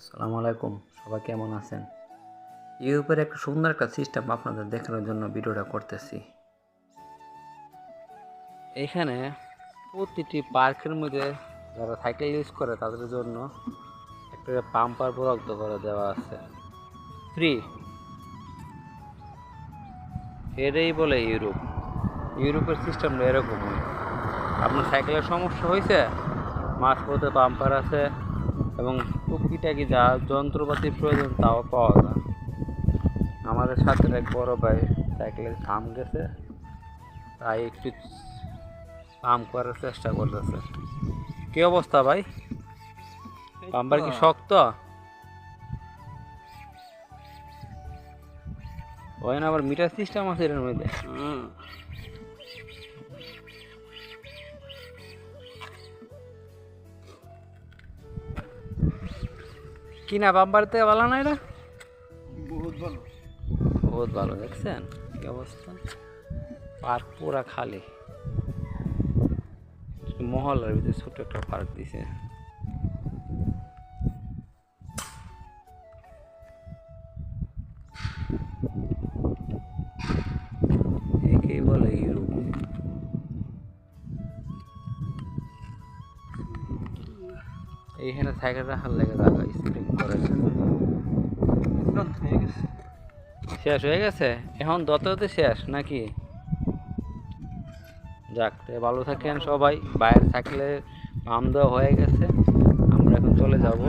আসসালামু আলাইকুম, সবাই কেমন আছেন? ইউরোপের একটা সুন্দর একটা সিস্টেম আপনাদের দেখানোর জন্য ভিডিওটা করতেছি। এখানে প্রতিটি পার্কের মধ্যে যারা সাইকেল ইউজ করে তাদের জন্য একটা পাম্পার বরাদ্দ করে দেওয়া আছে, ফ্রি। এটাই বলে ইউরোপ। ইউরোপের সিস্টেমটা এরকমই। আপনার সাইকেলের সমস্যা হয়েছে, মাঝপথে পাম্পার আছে এবং টুকিটাকি যা যন্ত্রপাতির প্রয়োজন তাও পাওয়া যায়। আমাদের সাথে এক বড় ভাই সাইকেলের থাম গেছে, তাই একটু পাম্প করার চেষ্টা করতেছে। কি অবস্থা ভাই? পাম্পার কি শক্ত? ওই না আবার মিটার সিস্টেম আছে এর মধ্যে। কি না পাম্পারতে ভালো না এটা? বহুত ভালো। বহুত ভালো। দেখছেন কি অবস্থা? পার্ক পুরা খালি। মহলের ভিতরে ছোট একটা পার্ক দিছে। একেই বলে ইউরোপ। এইখানে সাইকেল রাখার লেগে জায়গা স্প্রিং করে শেষ হয়ে গেছে। এখন দততে শেষ নাকি? যাক, ভালো থাকেন সবাই। বাইরের সাইকেলে পাম্প দেওয়া হয়ে গেছে, আমরা এখন চলে যাব।